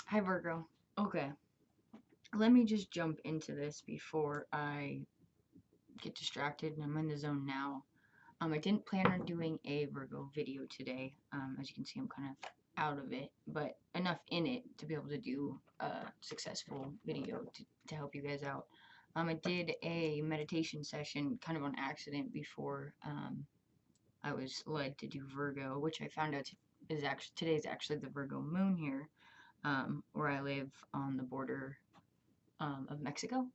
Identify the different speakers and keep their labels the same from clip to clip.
Speaker 1: Hi, Virgo. Okay, let me just jump into this before I get distracted, and I'm in the zone now. I didn't plan on doing a Virgo video today. As you can see, I'm kind of out of it, but enough in it to be able to do a successful video to help you guys out. I did a meditation session kind of on accident before I was led to do Virgo, which I found out is actually today is actually the Virgo moon here, where I live on the border of Mexico,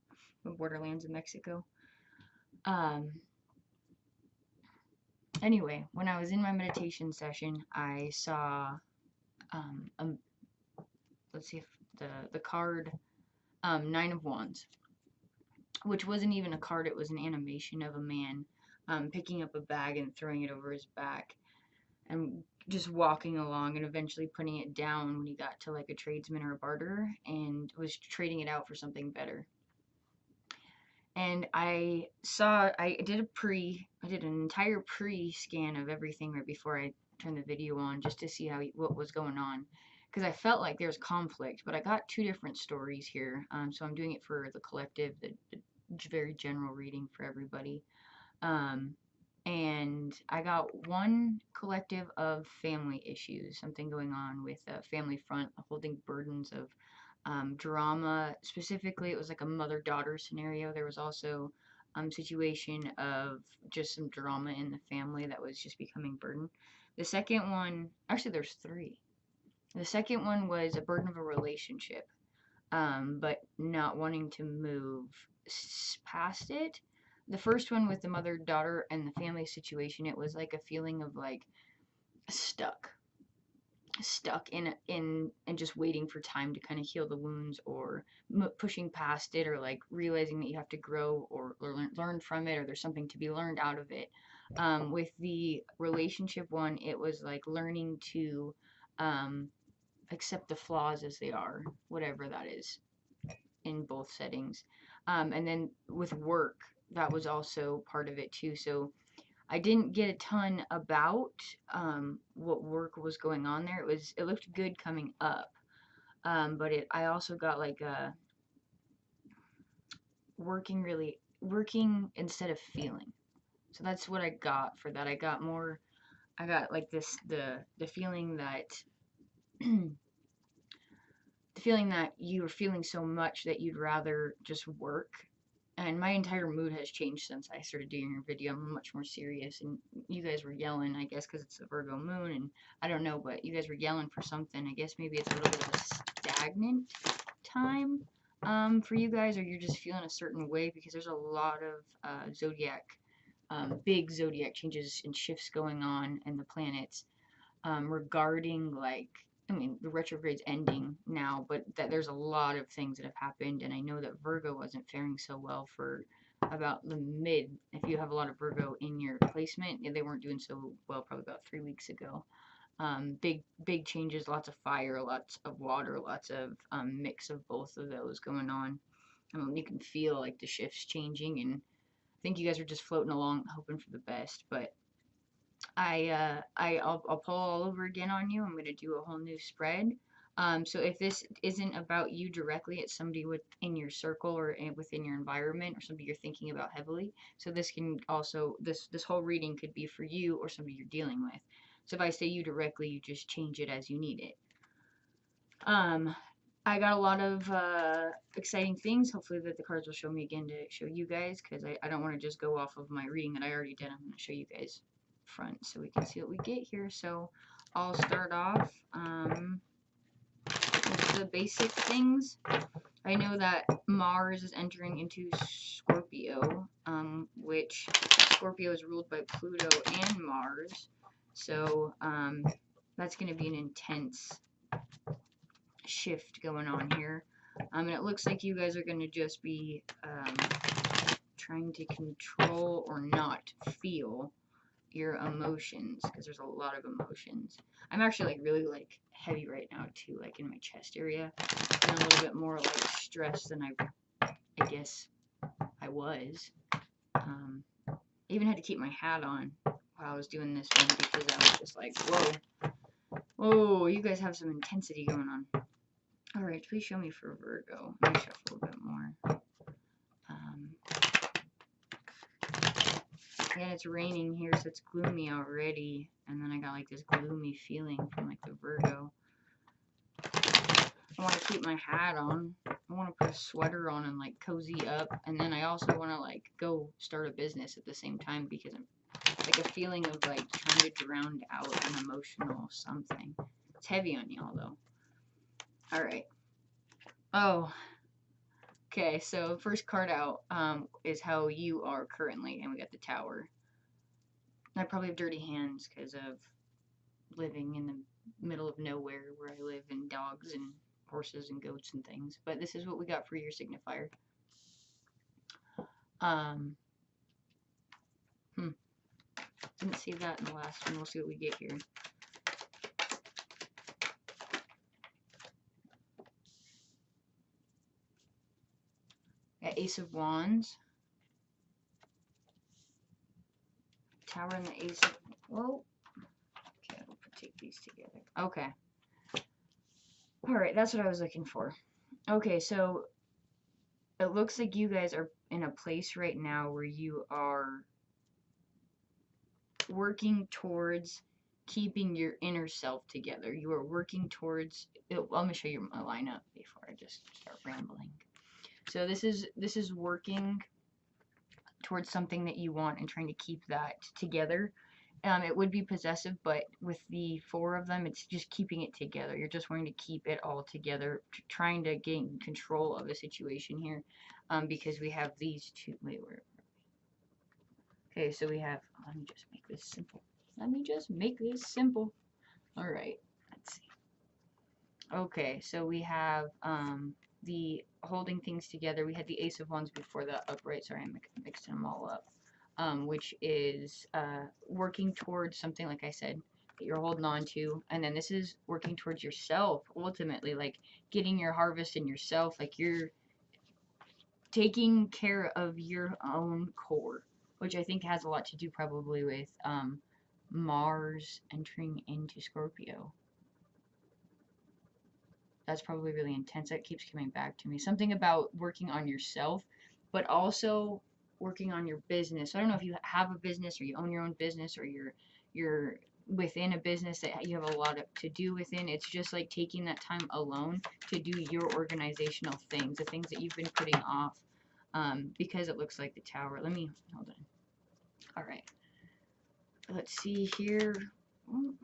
Speaker 1: the borderlands of Mexico. Um, anyway, when I was in my meditation session, I saw, um, let's see if the card, Nine of Wands, which wasn't even a card, it was an animation of a man picking up a bag and throwing it over his back and just walking along and eventually putting it down when he got to like a tradesman or a barter and was trading it out for something better. And I did an entire pre-scan of everything right before I turned the video on just to see what was going on. Because I felt like there's conflict, but I got two different stories here. So I'm doing it for the collective, the very general reading for everybody. Um, and I got one collective of family issues, something going on with a family front, holding burdens of drama. Specifically, it was like a mother-daughter scenario. There was also situation of just some drama in the family that was just becoming burden. The second one, actually, there's three. The second one was a burden of a relationship, but not wanting to move past it. The first one with the mother daughter and the family situation, it was like a feeling of like stuck stuck in and just waiting for time to kind of heal the wounds or pushing past it or like realizing that you have to grow or learn from it or there's something to be learned out of it. With the relationship one, it was like learning to um, accept the flaws as they are, whatever that is in both settings. And then with work, that was also part of it too. So I didn't get a ton about what work was going on there. It looked good coming up, but I also got like working instead of feeling. So that's what I got for that. I got like the feeling that the feeling that you were feeling so much that you'd rather just work. And my entire mood has changed since I started doing your video. I'm much more serious, and you guys were yelling, I guess, because it's the Virgo moon, and I don't know, but you guys were yelling for something. I guess maybe it's a little bit of a stagnant time for you guys, or you're just feeling a certain way because there's a lot of big zodiac changes and shifts going on in the planets regarding like I mean the retrograde's ending now, but that there's a lot of things that have happened, and I know that Virgo wasn't faring so well for about the mid. If you have a lot of Virgo in your placement, they weren't doing so well probably about 3 weeks ago. Big changes, lots of fire, lots of water, lots of mix of both of those going on. You can feel like the shifts changing, and I think you guys are just floating along, hoping for the best. But I'll pull all over again on you. I'm gonna do a whole new spread. So if this isn't about you directly, it's somebody within your circle or within your environment or somebody you're thinking about heavily. So this can also this whole reading could be for you or somebody you're dealing with. So if I say you directly, you just change it as you need it. Um, I got a lot of exciting things. Hopefully that the cards will show me again to show you guys because I don't want to just go off of my reading that I already did. I'm going to show you guys front so we can see what we get here. So I'll start off with the basic things. I know that Mars is entering into Scorpio, which Scorpio is ruled by Pluto and Mars. So that's going to be an intense shift going on here. And it looks like you guys are going to just be trying to control or not feel your emotions because there's a lot of emotions. I'm actually like really like heavy right now too, like in my chest area, and a little bit more like stressed than I guess I was. I even had to keep my hat on while I was doing this one because I was just like, whoa, you guys have some intensity going on. Alright, please show me for Virgo. Let me shuffle a bit more. Yeah, it's raining here, so it's gloomy already. And then I got like this gloomy feeling from like the Virgo. I want to keep my hat on. I want to put a sweater on and like cozy up. And then I also want to like go start a business at the same time because I'm like a feeling of like trying to drown out an emotional something. It's heavy on y'all though. Alright. Oh. Okay, so first card out is how you are currently. And we got the Tower. I probably have dirty hands because of living in the middle of nowhere where I live, and dogs and horses and goats and things. But this is what we got for your signifier. Didn't see that in the last one. We'll see what we get here. Got Ace of Wands. Tower and the Ace of... Whoa. Okay, we'll take these together. Okay. Alright, that's what I was looking for. Okay, so it looks like you guys are in a place right now where you are working towards keeping your inner self together. You are working towards... Let me show you my lineup before I just start rambling. So this is working towards something that you want and trying to keep that together. It would be possessive, but with the 4 of them, it's just keeping it together. You're just wanting to keep it all together, trying to gain control of a situation here, because we have these two. Wait, where? Okay, so we have. Let me just make this simple. Let me just make this simple. All right, let's see. Okay, so we have the holding things together. We had the Ace of Wands before the upright. Sorry, I'm mixing them all up. Which is working towards something, like I said, that you're holding on to. And then this is working towards yourself, ultimately, like getting your harvest in yourself, like you're taking care of your own core, which I think has a lot to do probably with Mars entering into Scorpio. That's probably really intense. That keeps coming back to me. Something about working on yourself, but also working on your business. So I don't know if you have a business or you own your own business or you're within a business that you have a lot to do within. It's just like taking that time alone to do your organizational things, the things that you've been putting off, because it looks like the Tower. Let me, hold on. All right. Let's see here. Oh.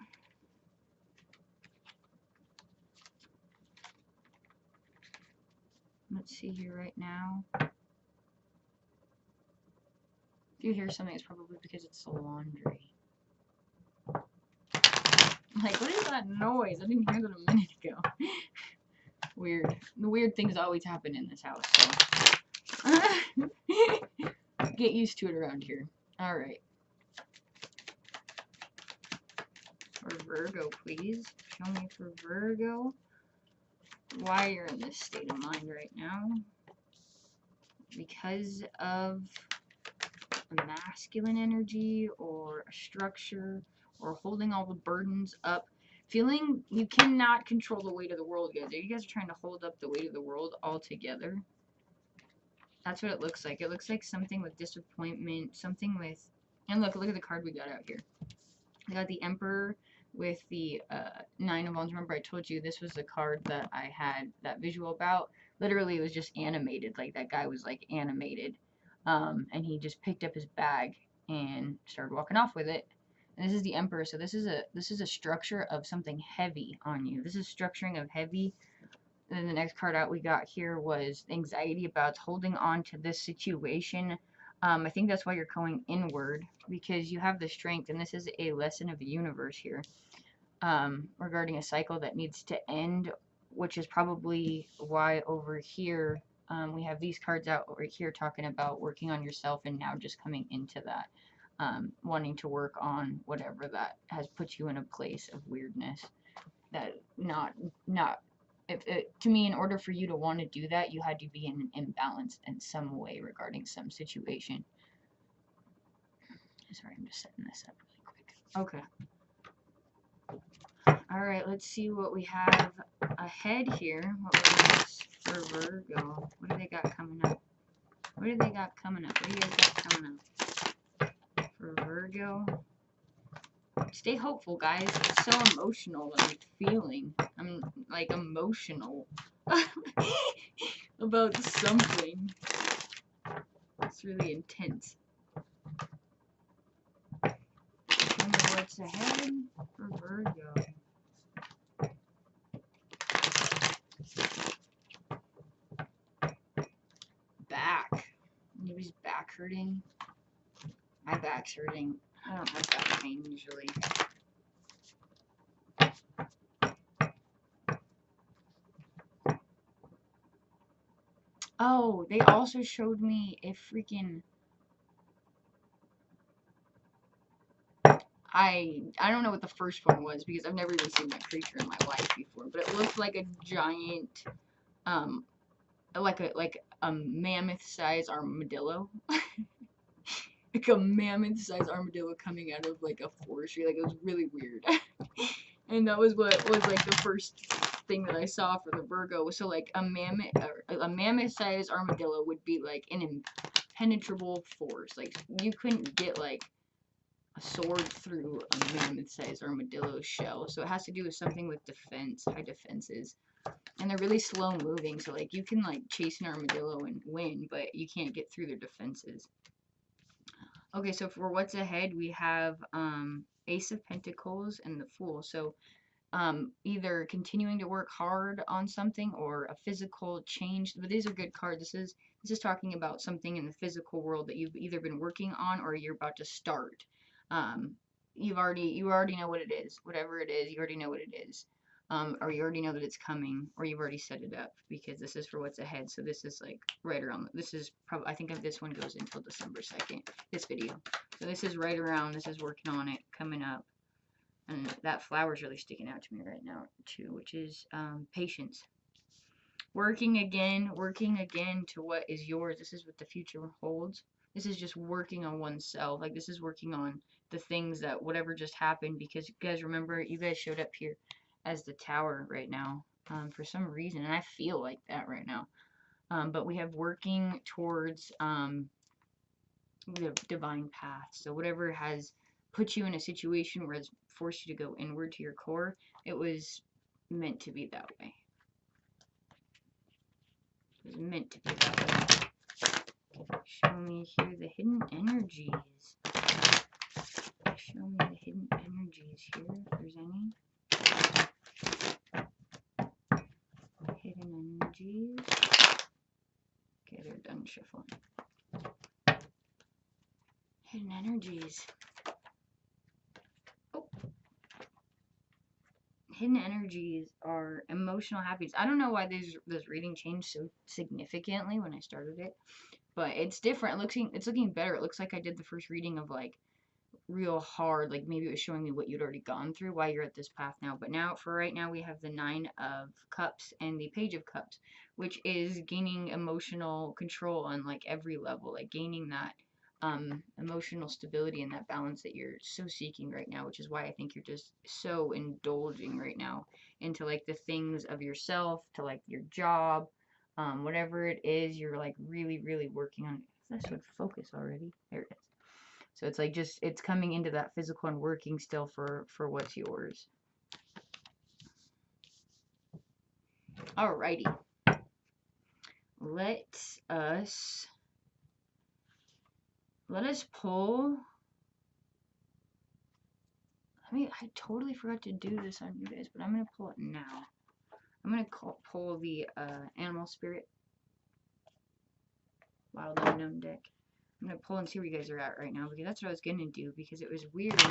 Speaker 1: Let's see here right now. If you hear something, it's probably because it's the laundry. Like, what is that noise? I didn't hear that a minute ago. Weird. The weird things always happen in this house, so. Get used to it around here. Alright. For Virgo, please. Show me for Virgo why you're in this state of mind right now. Because of a masculine energy or a structure or holding all the burdens up. Feeling you cannot control the weight of the world, guys. You guys are trying to hold up the weight of the world all together. That's what it looks like. It looks like something with disappointment, something with... And look at the card we got out here. We got the Emperor with the 9 of Wands. Remember I told you this was the card that I had that visual about. Literally, it was just animated. Like, that guy was, like, animated. And he just picked up his bag and started walking off with it. And this is the Emperor, so this is a structure of something heavy on you. This is structuring of heavy. And then the next card out we got here was anxiety about holding on to this situation. I think that's why you're going inward, because you have the strength, and this is a lesson of the universe here, regarding a cycle that needs to end, which is probably why over here we have these cards out right here talking about working on yourself, and now just coming into that, wanting to work on whatever that has put you in a place of weirdness. That to me, in order for you to want to do that, you had to be in an imbalance in some way regarding some situation. Sorry, I'm just setting this up really quick. Okay. Alright, let's see what we have ahead here. What was for Virgo? What do they got coming up? What do they got coming up? What do you guys got coming up for Virgo? Stay hopeful, guys. It's so emotional that I'm feeling. I'm like emotional about something. It's really intense. Show me what's ahead for Virgo. Back. Anybody's back hurting? My back's hurting. I don't have back pain usually. Oh, they also showed me a freaking... I don't know what the first one was because I've never even seen that creature in my life before, but it looked like a giant, like a mammoth-sized armadillo. Like a mammoth-sized armadillo coming out of like a forestry. Like, it was really weird. And that was what was like the first thing that I saw for the Virgo. So like a mammoth-sized armadillo would be like an impenetrable force. Like, you couldn't get like a sword through a mammoth-sized armadillo shell. So it has to do with something with defense, high defenses. And they're really slow moving, so like you can like chase an armadillo and win, but you can't get through their defenses. Okay, so for what's ahead, we have Ace of Pentacles and the Fool. So either continuing to work hard on something or a physical change. But these are good cards. This is talking about something in the physical world that you've either been working on or you're about to start. You already know what it is. Whatever it is, you already know what it is. Or you already know that it's coming, or you've already set it up, because this is for what's ahead. So this is like right around. This is probably, I think this one goes until December 2nd. This video. So this is right around. This is working on it, coming up. And that flower's really sticking out to me right now too, which is patience. Working again to what is yours. This is what the future holds. This is just working on oneself. Like, this is working on the things that whatever just happened, because you guys remember, you guys showed up here as the Tower right now for some reason, and I feel like that right now. But we have working towards the divine path. So whatever has put you in a situation where it's forced you to go inward to your core, it was meant to be that way. It was meant to be that way. Show me here the hidden energies. Show me the hidden energies here, if there's any. Hidden energies. Okay, they're done shuffling. Hidden energies. Oh. Hidden energies are emotional happiness. I don't know why this reading changed so significantly when I started it, but it's different. It's looking better. It looks like I did the first reading of like real hard, like maybe it was showing me what you'd already gone through, why you're at this path now. But now, for right now, we have the 9 of Cups and the Page of Cups, which is gaining emotional control on like every level, like gaining that emotional stability and that balance that you're so seeking right now, which is why I think you're just so indulging right now into like the things of yourself, to like your job, whatever it is, you're like really, really working on. This would focus already. There it is. So it's like just, it's coming into that physical and working still for what's yours. Alrighty. Let us pull. I totally forgot to do this on you guys, but I'm going to pull it now. I'm going to pull the Animal Spirit Wild Unknown deck. I'm going to pull and see where you guys are at right now, because that's what I was going to do, because it was weird.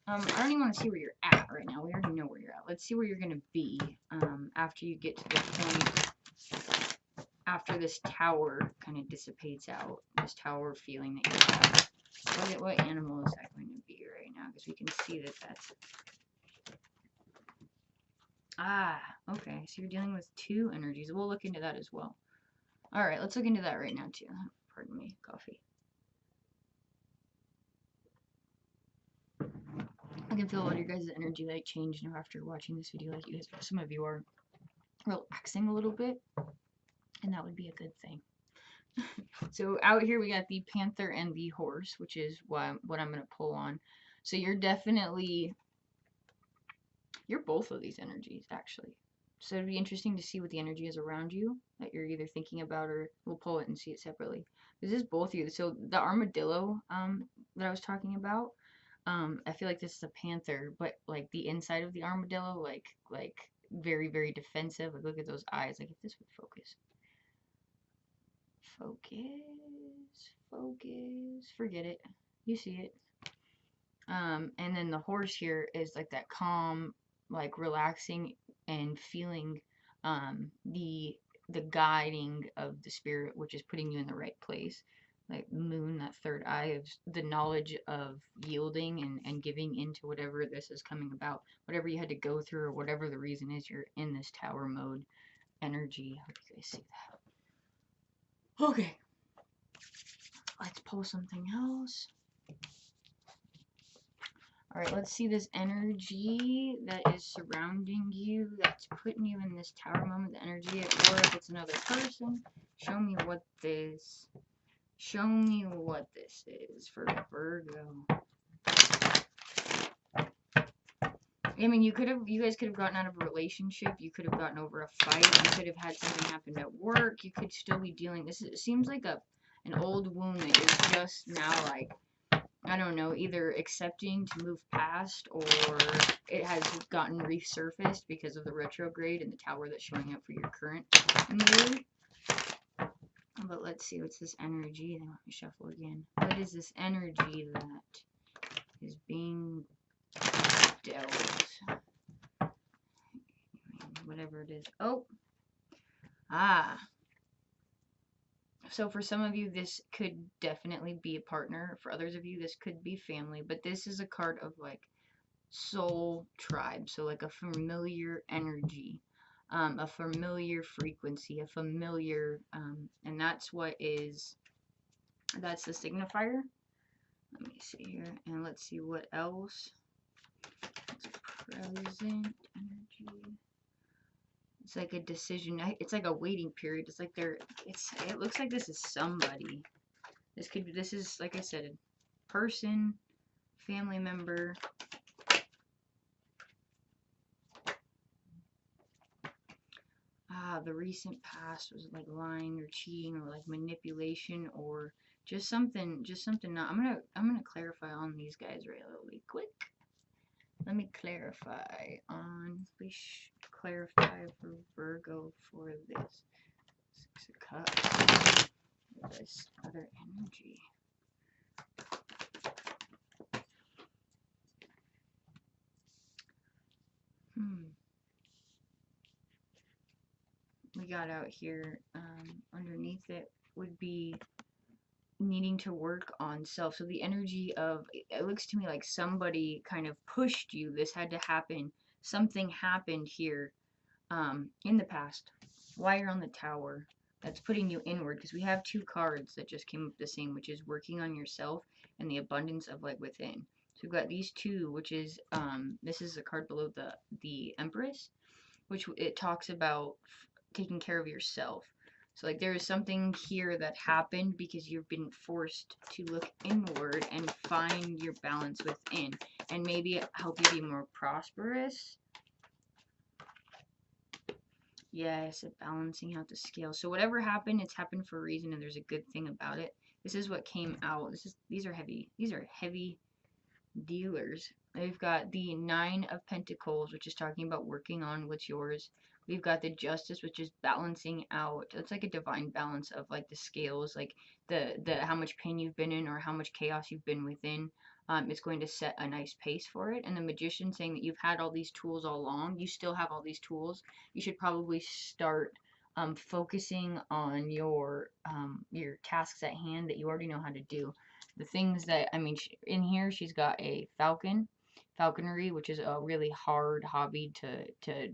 Speaker 1: I don't even want to see where you're at right now. We already know where you're at. Let's see where you're going to be after you get to the point, after this tower kind of dissipates out, this tower feeling that you have. What animal is that going to be right now? Because we can see that that's... Ah, okay. So you're dealing with 2 energies. We'll look into that as well. Alright, let's look into that right now too. Pardon me, coffee. Okay, can feel a lot of your guys' energy like change now after watching this video. Like you guys, some of you are relaxing a little bit, and that would be a good thing. So out here we got the Panther and the Horse, which is what I'm going to pull on. So you're both of these energies, actually. So it'd be interesting to see what the energy is around you that you're either thinking about, or we'll pull it and see it separately. This is both of you. So the armadillo that I was talking about, I feel like this is a panther, but like the inside of the armadillo, like very, very defensive. Like look at those eyes. Like if this would focus. Focus. Forget it. You see it. And then the horse here is like that calm, like relaxing and feeling the guiding of the spirit, which is putting you in the right place. Like the moon, that third eye of the knowledge of yielding and giving into whatever this is coming about, whatever you had to go through, or whatever the reason is you're in this tower mode energy. I hope you guys see that. Okay, let's pull something else. Alright, let's see this energy that is surrounding you, that's putting you in this tower moment, the energy, or if it's another person. Show me what this is for Virgo. I mean, you guys could have gotten out of a relationship, you could have gotten over a fight, you could have had something happen at work, you could still be dealing, it seems like an old wound that you're just now, like, I don't know, either accepting to move past, or it has gotten resurfaced because of the retrograde and the tower that's showing up for your current mood. But let's see, what's this energy? Then let me shuffle again. What is this energy that is being dealt? Whatever it is. Oh! So for some of you, this could definitely be a partner. For others of you, this could be family. But this is a card of like soul tribe. So like a familiar energy, a familiar frequency, a familiar, and that's the signifier. Let me see here, and let's see what else. It's present energy. It's like a decision. It's like a waiting period. It's like it looks like this is somebody. This is, like I said, a person, family member. The recent past was like lying or cheating or like manipulation or just something not. I'm gonna clarify on these guys really quick. Let me clarify clarify for Virgo for this Six of Cups, this other energy. We got out here, underneath it would be needing to work on self. So the energy of, it looks to me like somebody kind of pushed you. This had to happen. Something happened here in the past while you're on the tower that's putting you inward, because we have two cards that just came up the same, which is working on yourself and the abundance of like within. So we've got these two, which is this is a card below the Empress, which it talks about taking care of yourself. So like there is something here that happened because you've been forced to look inward and find your balance within, and maybe help you be more prosperous. Yes, balancing out the scale. So whatever happened, it's happened for a reason, and there's a good thing about it. This is what came out. These are heavy dealers. We've got the Nine of Pentacles, which is talking about working on what's yours. We've got the Justice, which is balancing out. It's like a divine balance of like the scales, like the how much pain you've been in or how much chaos you've been within. It's going to set a nice pace for it. And the Magician saying that you've had all these tools all along. You still have all these tools. You should probably start focusing on your tasks at hand that you already know how to do. The things that, I mean, in here she's got a falconry, which is a really hard hobby to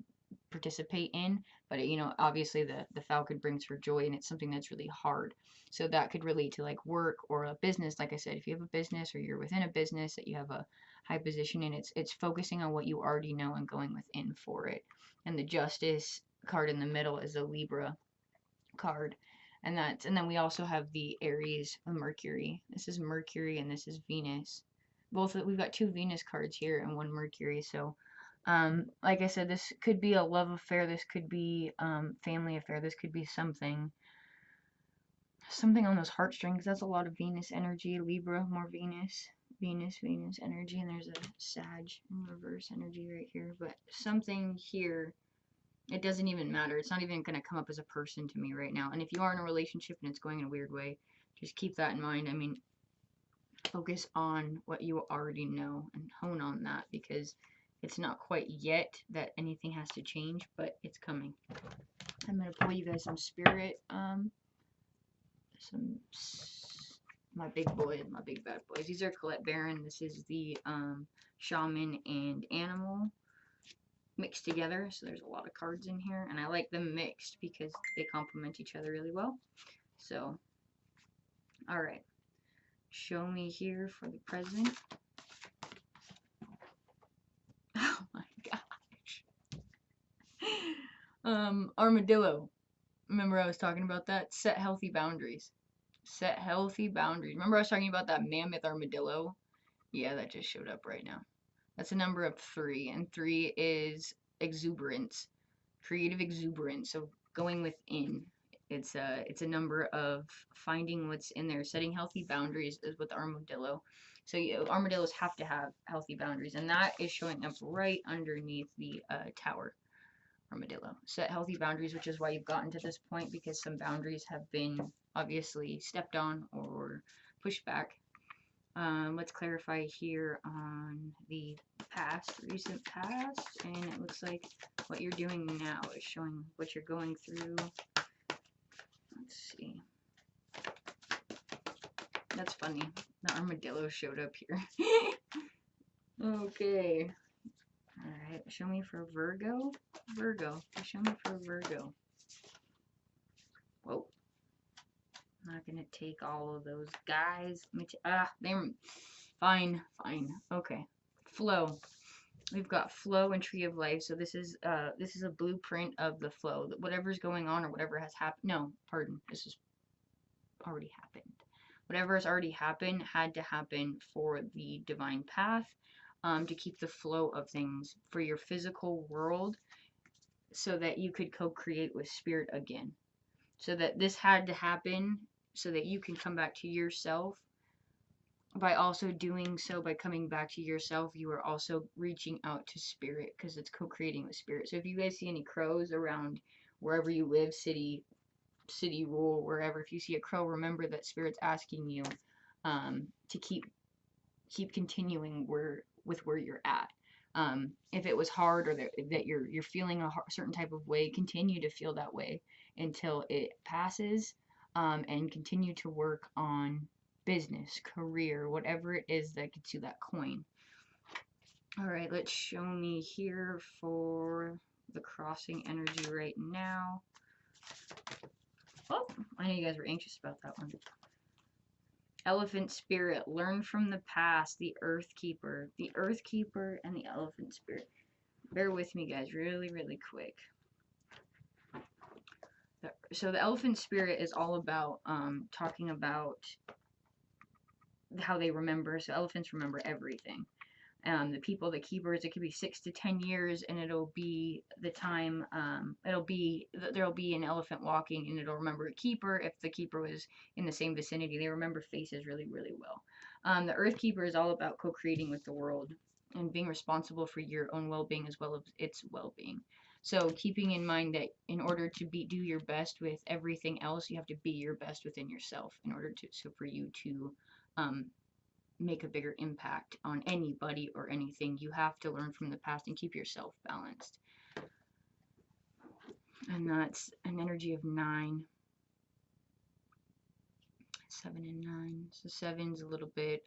Speaker 1: participate in, but you know, obviously the falcon brings her joy, and it's something that's really hard. So that could relate to like work or a business. Like I said, if you have a business or you're within a business that you have a high position, and it's focusing on what you already know and going within for it. And the Justice card in the middle is a Libra card. And then we also have the Aries, Mercury. This is Mercury and this is Venus. We've got two Venus cards here and one Mercury. So like I said, this could be a love affair, this could be family affair, this could be something on those heartstrings. That's a lot of Venus energy. Libra, more Venus. Venus energy, and there's a Sag in reverse energy right here. But something here, it doesn't even matter. It's not even going to come up as a person to me right now. And if you are in a relationship and it's going in a weird way, just keep that in mind. I mean, focus on what you already know and hone on that, because it's not quite yet that anything has to change, but it's coming. I'm going to pull you guys some spirit, my big boys, my big bad boys. These are Colette Baron. This is the shaman and animal mixed together. So there's a lot of cards in here, and I like them mixed because they complement each other really well. So, all right. Show me here for the present. Oh my gosh. Armadillo. Remember I was talking about that? Set healthy boundaries. Set healthy boundaries. Remember I was talking about that mammoth armadillo? Yeah, that just showed up right now. That's a number of 3, and 3 is exuberance, creative exuberance. So going within. It's a number of finding what's in there. Setting healthy boundaries is with armadillo. So armadillos have to have healthy boundaries, and that is showing up right underneath the tower. Armadillo. Set healthy boundaries, which is why you've gotten to this point, because some boundaries have been obviously stepped on or pushed back. Let's clarify here on the recent past, and it looks like what you're doing now is showing what you're going through. Let's see. That's funny. The armadillo showed up here. Okay. Alright, show me for Virgo. Virgo. Show me for Virgo. Whoa. I'm not gonna take all of those guys. They're fine. Okay. Flow. We've got flow and tree of life. So this is a blueprint of the flow. Whatever's going on or whatever has happened. No, pardon. This has already happened. Whatever has already happened had to happen for the divine path, to keep the flow of things for your physical world, so that you could co-create with spirit again. So that this had to happen so that you can come back to yourself. By also doing so, by coming back to yourself, you are also reaching out to spirit, because it's co-creating with spirit. So if you guys see any crows around wherever you live, city, rural, wherever, if you see a crow, remember that spirit's asking you to keep continuing where you're at. If it was hard, or that you're feeling a certain type of way, continue to feel that way until it passes, and continue to work on business, career, whatever it is that gets you that coin. All right, let's show me here for the crossing energy right now. Oh, I know you guys were anxious about that one. Elephant spirit, learn from the past. The earth keeper and the elephant spirit. Bear with me, guys, really, really quick. So the elephant spirit is all about talking about how they remember. So elephants remember everything. The people, the keepers, it could be 6 to 10 years, and it'll be the time, there'll be an elephant walking, and it'll remember a keeper. If the keeper was in the same vicinity, they remember faces really, really well. The earth keeper is all about co-creating with the world and being responsible for your own well-being as well as its well-being. So keeping in mind that in order to do your best with everything else, you have to be your best within yourself in order for you to make a bigger impact on anybody or anything. You have to learn from the past and keep yourself balanced. And that's an energy of 9. 7 and 9. So 7's a little bit,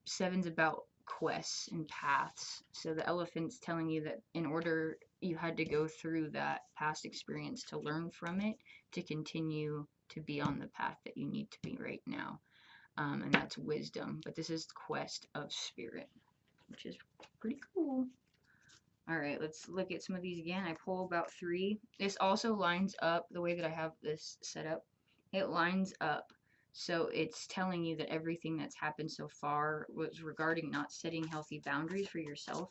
Speaker 1: 7's about quests and paths. So the elephant's telling you that in order, you had to go through that past experience to learn from it, to continue to be on the path that you need to be right now. and that's wisdom. But this is quest of spirit, which is pretty cool. All right, let's look at some of these again. I pull about 3. This also lines up the way that I have this set up. It lines up. So it's telling you that everything that's happened so far was regarding not setting healthy boundaries for yourself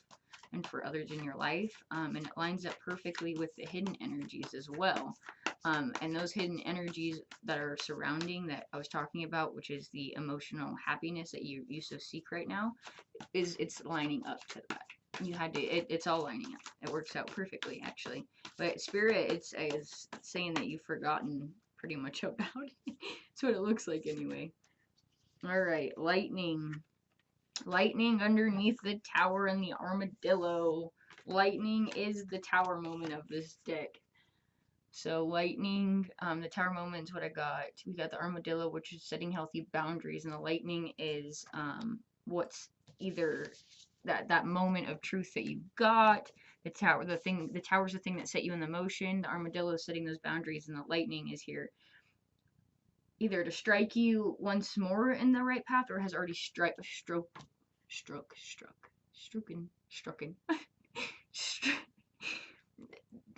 Speaker 1: and for others in your life. And it lines up perfectly with the hidden energies as well. And those hidden energies that are surrounding that I was talking about, which is the emotional happiness that you so seek right now, it's lining up to that. You had to, it's all lining up. It works out perfectly, actually. But spirit, it's saying that you've forgotten pretty much about it. That's what it looks like anyway. All right, lightning. Lightning underneath the tower and the armadillo. Lightning is the tower moment of this deck. So lightning, the tower moment is what I got. We got the armadillo, which is setting healthy boundaries, and the lightning is what's either that moment of truth that you got. The tower's the thing that set you in the motion. The armadillo is setting those boundaries, and the lightning is here either to strike you once more in the right path, or has already struck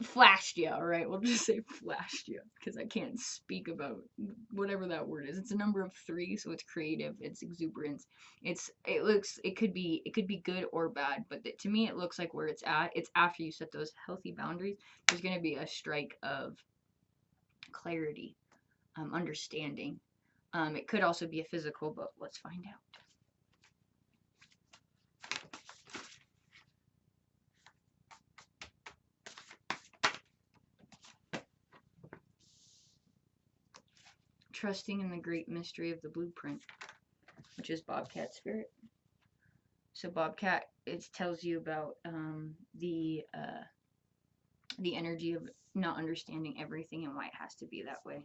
Speaker 1: flashed you. All right, we'll just say flashed you because I can't speak about whatever that word is. It's a number of 3, so it's creative, it's exuberance. It could be good or bad, but to me it looks like where it's at. It's after you set those healthy boundaries. There's going to be a strike of clarity, understanding. It could also be a physical, but let's find out. Trusting in the great mystery of the blueprint, which is Bobcat spirit. So Bobcat, it tells you about the energy of not understanding everything and why it has to be that way.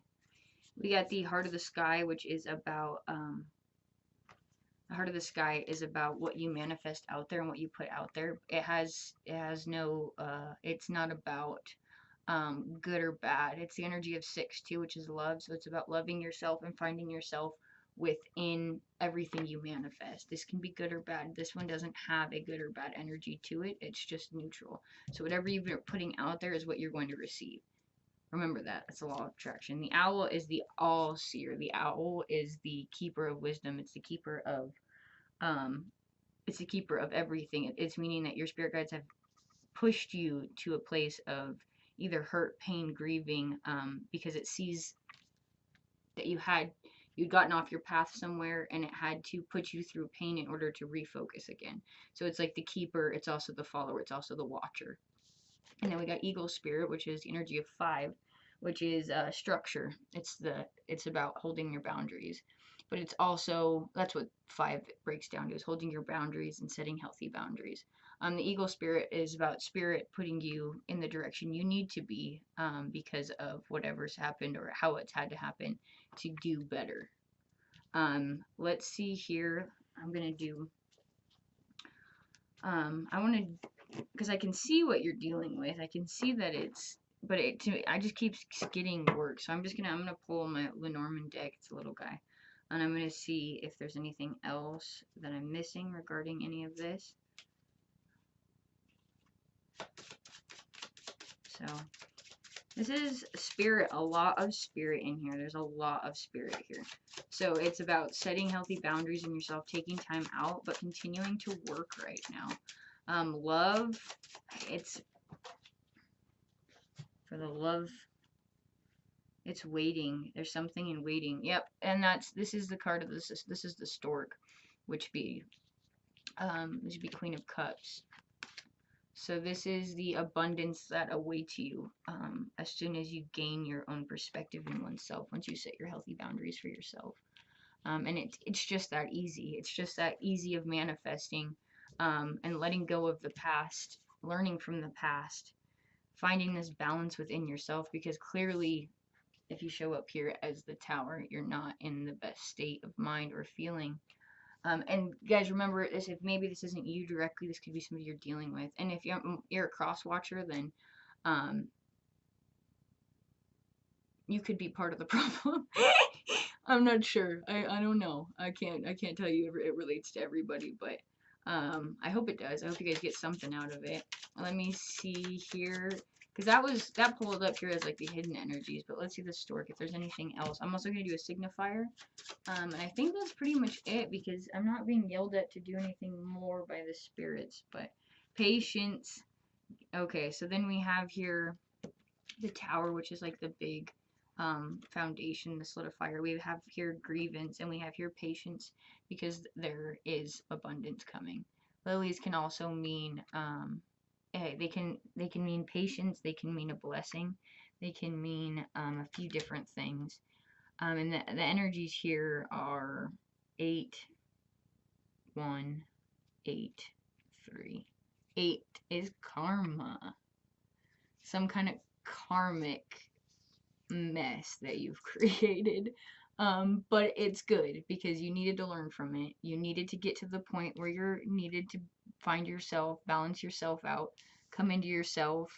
Speaker 1: We got the heart of the sky, which is about the heart of the sky is about what you manifest out there and what you put out there. It has no it's not about good or bad. It's the energy of 6 too, which is love. So it's about loving yourself and finding yourself within everything you manifest. This can be good or bad. This one doesn't have a good or bad energy to it. It's just neutral. So whatever you've been putting out there is what you're going to receive. Remember that. That's the law of attraction. The owl is the all-seer. The owl is the keeper of wisdom. It's the keeper of everything. It's meaning that your spirit guides have pushed you to a place of either hurt, pain, grieving, because it sees that you'd gotten off your path somewhere and it had to put you through pain in order to refocus again. So it's like the keeper, it's also the follower, it's also the watcher. And then we got eagle spirit, which is the energy of 5, which is structure. It's about holding your boundaries. But it's also, that's what 5 breaks down to, is holding your boundaries and setting healthy boundaries. The eagle spirit is about spirit putting you in the direction you need to be because of whatever's happened or how it's had to happen to do better. Let's see here. I'm going to do, I want to, because I can see what you're dealing with. I can see that it's, but I just keep getting work. So I'm going to pull my Lenormand deck. It's a little guy. And I'm going to see if there's anything else that I'm missing regarding any of this. So this is spirit, a lot of spirit in here. There's a lot of spirit here. So it's about setting healthy boundaries in yourself, taking time out, but continuing to work right now. Love, it's for the love. It's waiting. There's something in waiting. Yep, and this is the card of this is the stork, which would be Queen of Cups. So this is the abundance that awaits you as soon as you gain your own perspective in oneself, once you set your healthy boundaries for yourself. And it's just that easy. It's just that easy of manifesting and letting go of the past, learning from the past, finding this balance within yourself, because clearly if you show up here as the tower, you're not in the best state of mind or feeling. And guys, remember this, if maybe this isn't you directly, this could be somebody you're dealing with. And if you're a cross watcher, then you could be part of the problem. I'm not sure. I don't know. I can't tell you if it relates to everybody, but I hope it does. I hope you guys get something out of it. Let me see here. Because that pulled up here as like the hidden energies, but let's see the stork if there's anything else. I'm also gonna do a signifier. And I think that's pretty much it because I'm not being yelled at to do anything more by the spirits, but patience. Okay, so then we have here the tower, which is like the big foundation, the solidifier. We have here grievance, and we have here patience because there is abundance coming. Lilies can also mean they can mean patience. They can mean a blessing. They can mean a few different things. And the energies here are 8, 1, 8, 3. 8 is karma. Some kind of karmic mess that you've created. But it's good because you needed to learn from it. You needed to get to the point where you're needed to find yourself, balance yourself out, come into yourself.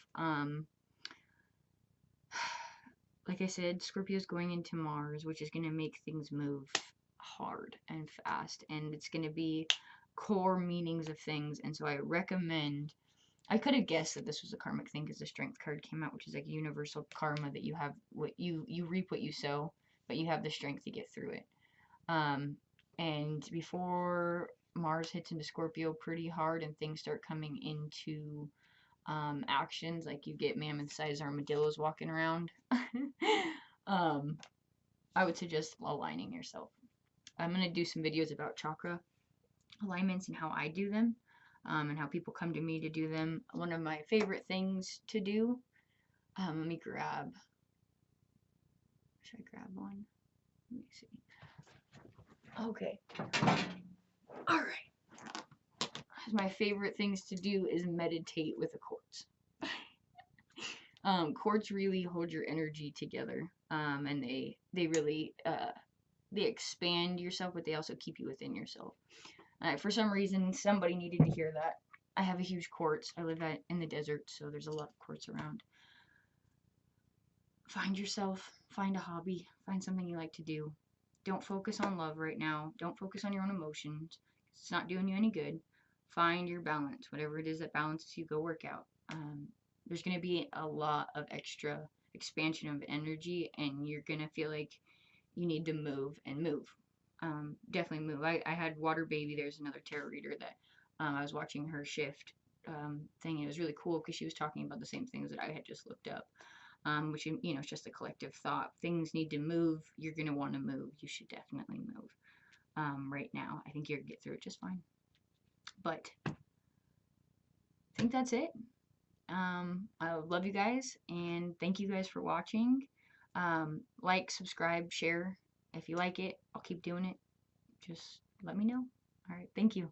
Speaker 1: Like I said, Scorpio's going into Mars, which is going to make things move hard and fast, and it's going to be core meanings of things. And so I recommend, I could have guessed that this was a karmic thing because the strength card came out, which is like universal karma, that you have what you reap what you sow, but you have the strength to get through it. And before Mars hits into Scorpio pretty hard and things start coming into actions, like you get mammoth-sized armadillos walking around, I would suggest aligning yourself. I'm going to do some videos about chakra alignments and how I do them, and how people come to me to do them. One of my favorite things to do, let me grab, should I grab one? Let me see. Okay. Alright. My favorite things to do is meditate with a quartz. Quartz really hold your energy together, and they really they expand yourself, but they also keep you within yourself. For some reason, somebody needed to hear that. I have a huge quartz. I live in the desert, so there's a lot of quartz around. Find yourself, find a hobby, find something you like to do. Don't focus on love right now. Don't focus on your own emotions. It's not doing you any good. Find your balance. Whatever it is that balances you, go work out. There's going to be a lot of extra expansion of energy, and you're going to feel like you need to move and move. Definitely move. I had Water Baby. There's another tarot reader that I was watching her shift thing. It was really cool because she was talking about the same things that I had just looked up. Which, you know, it's just a collective thought. Things need to move. You're going to want to move. You should definitely move right now. I think you're going to get through it just fine. But I think that's it. I love you guys, and thank you guys for watching. Like, subscribe, share. If you like it, I'll keep doing it. Just let me know. All right, thank you.